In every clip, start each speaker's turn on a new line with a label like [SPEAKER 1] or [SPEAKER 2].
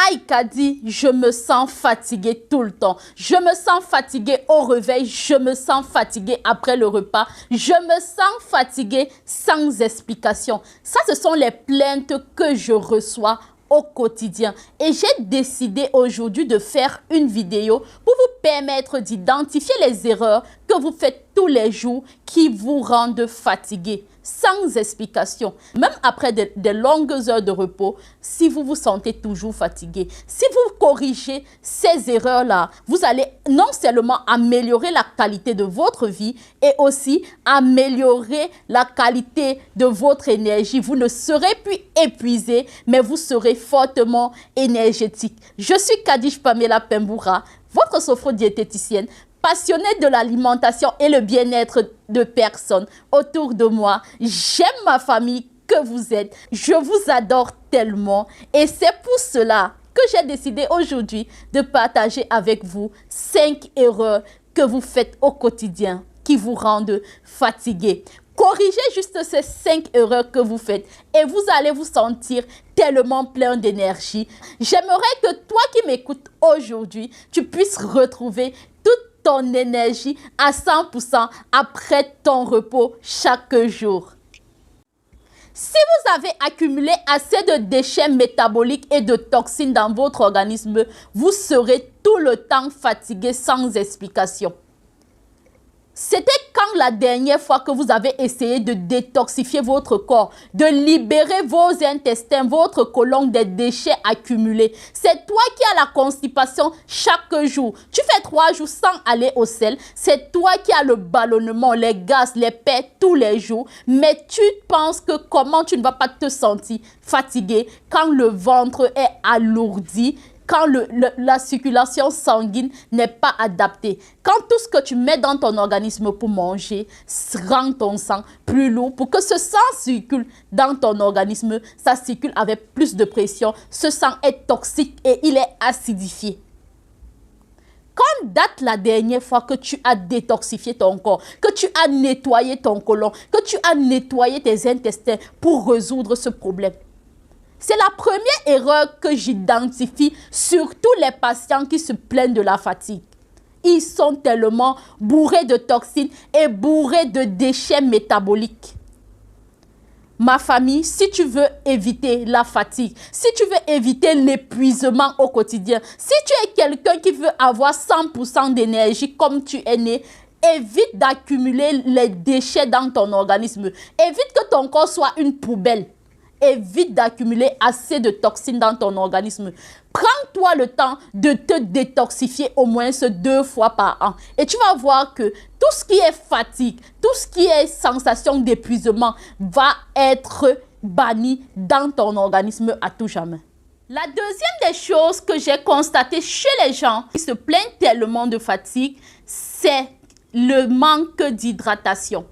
[SPEAKER 1] Aïe Kadi, je me sens fatiguée tout le temps. Je me sens fatiguée au réveil, je me sens fatiguée après le repas. Je me sens fatiguée sans explication. Ça, ce sont les plaintes que je reçois au quotidien. Et j'ai décidé aujourd'hui de faire une vidéo pour vous permettre d'identifier les erreurs que vous faites tous les jours qui vous rendent fatigué, sans explication. Même après de longues heures de repos, si vous vous sentez toujours fatigué, si vous corrigez ces erreurs-là, vous allez non seulement améliorer la qualité de votre vie et aussi améliorer la qualité de votre énergie. Vous ne serez plus épuisé, mais vous serez fortement énergétique. Je suis Kadish Pamela Pemboura, votre sophro-diététicienne, passionnée de l'alimentation et le bien-être de personnes autour de moi. J'aime ma famille que vous êtes. Je vous adore tellement. Et c'est pour cela que j'ai décidé aujourd'hui de partager avec vous 5 erreurs que vous faites au quotidien qui vous rendent fatigué. Corrigez juste ces 5 erreurs que vous faites et vous allez vous sentir tellement plein d'énergie. J'aimerais que toi qui m'écoutes aujourd'hui, tu puisses retrouver toute ton énergie à 100% après ton repos chaque jour. Si vous avez accumulé assez de déchets métaboliques et de toxines dans votre organisme, vous serez tout le temps fatigué sans explication. C'était quand la dernière fois que vous avez essayé de détoxifier votre corps, de libérer vos intestins, votre côlon des déchets accumulés? C'est toi qui as la constipation chaque jour. Tu fais 3 jours sans aller au sel. C'est toi qui as le ballonnement, les gaz, les pères tous les jours. Mais tu penses que comment tu ne vas pas te sentir fatigué quand le ventre est alourdi, quand la circulation sanguine n'est pas adaptée, quand tout ce que tu mets dans ton organisme pour manger rend ton sang plus lourd, pour que ce sang circule dans ton organisme, ça circule avec plus de pression, ce sang est toxique et il est acidifié. Quand date la dernière fois que tu as détoxifié ton corps, que tu as nettoyé ton côlon, que tu as nettoyé tes intestins pour résoudre ce problème? C'est la première erreur que j'identifie sur tous les patients qui se plaignent de la fatigue. Ils sont tellement bourrés de toxines et bourrés de déchets métaboliques. Ma famille, si tu veux éviter la fatigue, si tu veux éviter l'épuisement au quotidien, si tu es quelqu'un qui veut avoir 100% d'énergie comme tu es né, évite d'accumuler les déchets dans ton organisme. Évite que ton corps soit une poubelle. Évite d'accumuler assez de toxines dans ton organisme. Prends-toi le temps de te détoxifier au moins 2 fois par an. Et tu vas voir que tout ce qui est fatigue, tout ce qui est sensation d'épuisement va être banni dans ton organisme à tout jamais. La deuxième des choses que j'ai constatées chez les gens qui se plaignent tellement de fatigue, c'est le manque d'hydratation.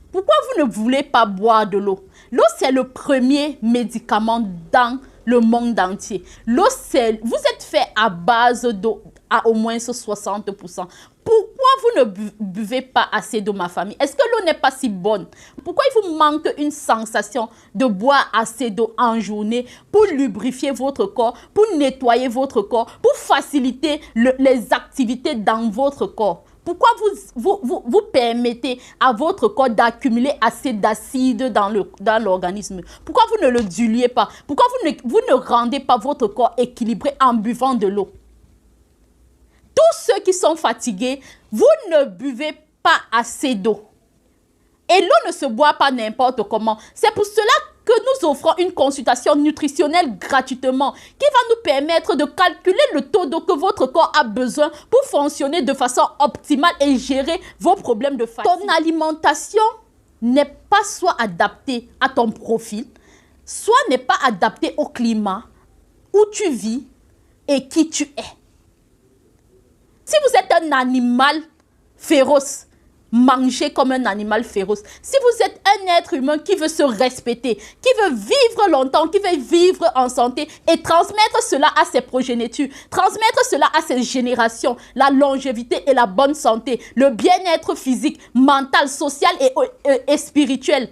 [SPEAKER 1] Pourquoi vous ne voulez pas boire de l'eau? L'eau, c'est le premier médicament dans le monde entier. L'eau, vous êtes fait à base d'eau à au moins 60%. Pourquoi vous ne buvez pas assez d'eau, ma famille? Est-ce que l'eau n'est pas si bonne? Pourquoi il vous manque une sensation de boire assez d'eau en journée pour lubrifier votre corps, pour nettoyer votre corps, pour faciliter les activités dans votre corps? Pourquoi vous permettez à votre corps d'accumuler assez d'acide dans l'organisme? Pourquoi vous ne le diluez pas? Pourquoi vous ne rendez pas votre corps équilibré en buvant de l'eau? Tous ceux qui sont fatigués, vous ne buvez pas assez d'eau. Et l'eau ne se boit pas n'importe comment. C'est pour cela que nous offrons une consultation nutritionnelle gratuitement qui va nous permettre de calculer le taux d'eau que votre corps a besoin pour fonctionner de façon optimale et gérer vos problèmes de fatigue. Ton alimentation n'est pas soit adaptée à ton profil, soit n'est pas adaptée au climat où tu vis et qui tu es. Si vous êtes un animal féroce, mangez comme un animal féroce. Si vous êtes un être humain qui veut se respecter, qui veut vivre longtemps, qui veut vivre en santé et transmettre cela à ses progénitures, transmettre cela à ses générations, la longévité et la bonne santé, le bien-être physique, mental, social et spirituel,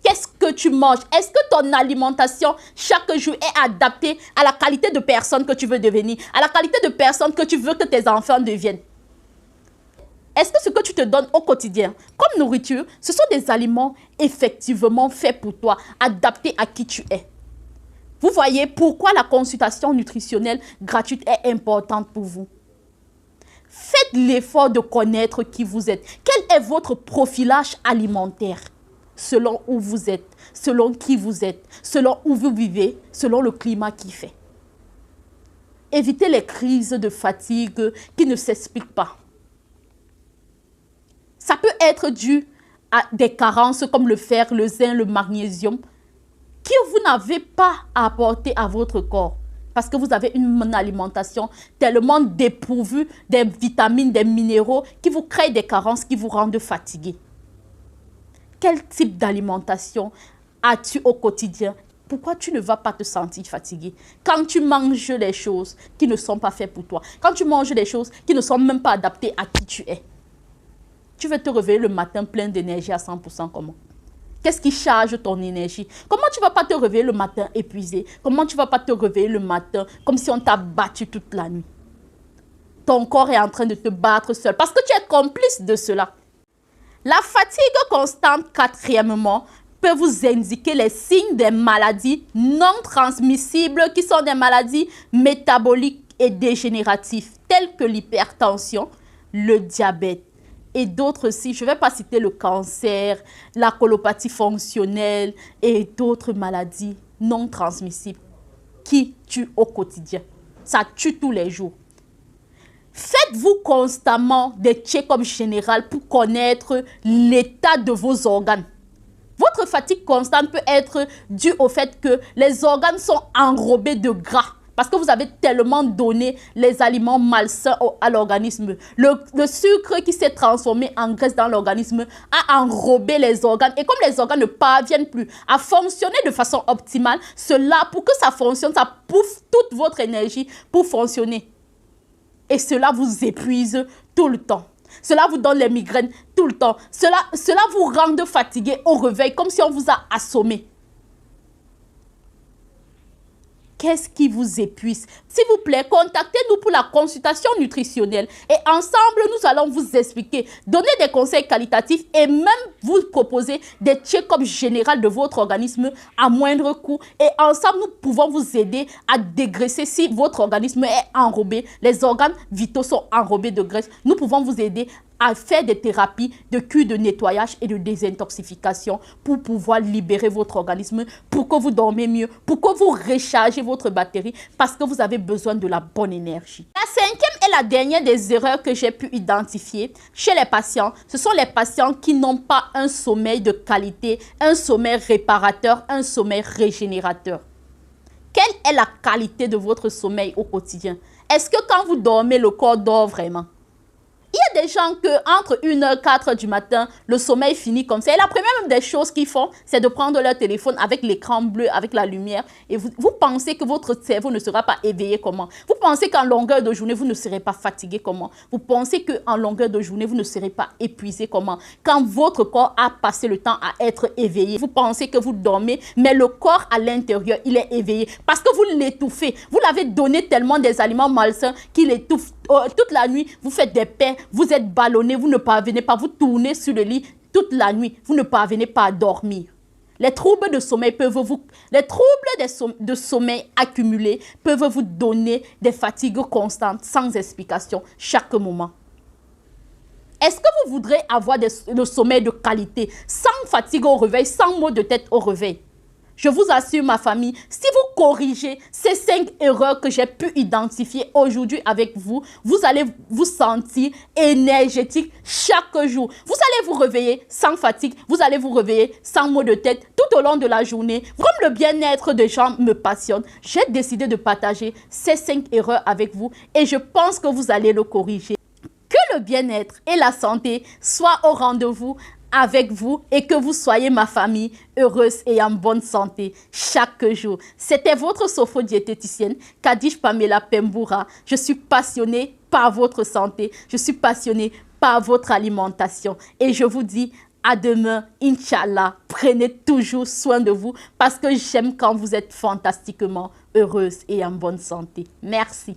[SPEAKER 1] Qu'est-ce que tu manges? Est-ce que ton alimentation chaque jour est adaptée à la qualité de personne que tu veux devenir, à la qualité de personne que tu veux que tes enfants deviennent? Est-ce que ce que tu te donnes au quotidien comme nourriture, ce sont des aliments effectivement faits pour toi, adaptés à qui tu es? Vous voyez pourquoi la consultation nutritionnelle gratuite est importante pour vous. Faites l'effort de connaître qui vous êtes. Quel est votre profilage alimentaire? Selon où vous êtes, selon qui vous êtes, selon où vous vivez, selon le climat qui fait. Évitez les crises de fatigue qui ne s'expliquent pas. Ça peut être dû à des carences comme le fer, le zinc, le magnésium, que vous n'avez pas à apporter à votre corps. Parce que vous avez une alimentation tellement dépourvue des vitamines, des minéraux, qui vous créent des carences, qui vous rendent fatigué. Quel type d'alimentation as-tu au quotidien? Pourquoi tu ne vas pas te sentir fatigué? Quand tu manges les choses qui ne sont pas faites pour toi, quand tu manges des choses qui ne sont même pas adaptées à qui tu es, tu veux te réveiller le matin plein d'énergie à 100% comment? Qu'est-ce qui charge ton énergie? Comment tu ne vas pas te réveiller le matin épuisé? Comment tu ne vas pas te réveiller le matin comme si on t'a battu toute la nuit? Ton corps est en train de te battre seul parce que tu es complice de cela. La fatigue constante, quatrièmement, peut vous indiquer les signes des maladies non transmissibles qui sont des maladies métaboliques et dégénératives telles que l'hypertension, le diabète et d'autres aussi. Je ne vais pas citer le cancer, la colopathie fonctionnelle et d'autres maladies non transmissibles qui tuent au quotidien. Ça tue tous les jours. Faites-vous constamment des check-ups généraux pour connaître l'état de vos organes. Votre fatigue constante peut être due au fait que les organes sont enrobés de gras. Parce que vous avez tellement donné les aliments malsains à l'organisme. Le sucre qui s'est transformé en graisse dans l'organisme a enrobé les organes. Et comme les organes ne parviennent plus à fonctionner de façon optimale, cela, pour que ça fonctionne, ça bouffe toute votre énergie pour fonctionner. Et cela vous épuise tout le temps. Cela vous donne les migraines tout le temps. Cela vous rend fatigué au réveil, comme si on vous a assommé. Qu'est-ce qui vous épuise? S'il vous plaît, contactez-nous pour la consultation nutritionnelle. Et ensemble, nous allons vous expliquer, donner des conseils qualitatifs et même vous proposer des check-ups généraux de votre organisme à moindre coût. Et ensemble, nous pouvons vous aider à dégraisser si votre organisme est enrobé. Les organes vitaux sont enrobés de graisse. Nous pouvons vous aider à faire des thérapies de cure de nettoyage et de désintoxication pour pouvoir libérer votre organisme, pour que vous dormez mieux, pour que vous rechargez votre batterie parce que vous avez besoin de la bonne énergie. La cinquième et la dernière des erreurs que j'ai pu identifier chez les patients, ce sont les patients qui n'ont pas un sommeil de qualité, un sommeil réparateur, un sommeil régénérateur. Quelle est la qualité de votre sommeil au quotidien? Est-ce que quand vous dormez, le corps dort vraiment? Il y a des gens que entre 1h, 4h du matin, le sommeil finit comme ça. Et la première même des choses qu'ils font, c'est de prendre leur téléphone avec l'écran bleu, avec la lumière. Et vous pensez que votre cerveau ne sera pas éveillé comment? Vous pensez qu'en longueur de journée, vous ne serez pas fatigué comment? Vous pensez qu'en longueur de journée, vous ne serez pas épuisé comment? Quand votre corps a passé le temps à être éveillé, vous pensez que vous dormez, mais le corps à l'intérieur, il est éveillé. Parce que vous l'étouffez. Vous l'avez donné tellement des aliments malsains qu'il étouffe. Toute la nuit, vous faites des pains, vous êtes ballonné, vous ne parvenez pas, vous tournez sur le lit toute la nuit, vous ne parvenez pas à dormir. Les troubles de sommeil de sommeil accumulés peuvent vous donner des fatigues constantes sans explication chaque moment. Est-ce que vous voudrez avoir le sommeil de qualité, sans fatigue au réveil, sans maux de tête au réveil? Je vous assure, ma famille, si vous corrigez ces 5 erreurs que j'ai pu identifier aujourd'hui avec vous, vous allez vous sentir énergétique chaque jour. Vous allez vous réveiller sans fatigue, vous allez vous réveiller sans maux de tête tout au long de la journée. Comme le bien-être des gens me passionne, j'ai décidé de partager ces 5 erreurs avec vous et je pense que vous allez le corriger. Que le bien-être et la santé soient au rendez-vous avec vous et que vous soyez ma famille heureuse et en bonne santé chaque jour. C'était votre sophodiététicienne Kadish Pamela Pemboura. Je suis passionnée par votre santé. Je suis passionnée par votre alimentation. Et je vous dis À demain, Inch'Allah. Prenez toujours soin de vous parce que j'aime quand vous êtes fantastiquement heureuse et en bonne santé. Merci.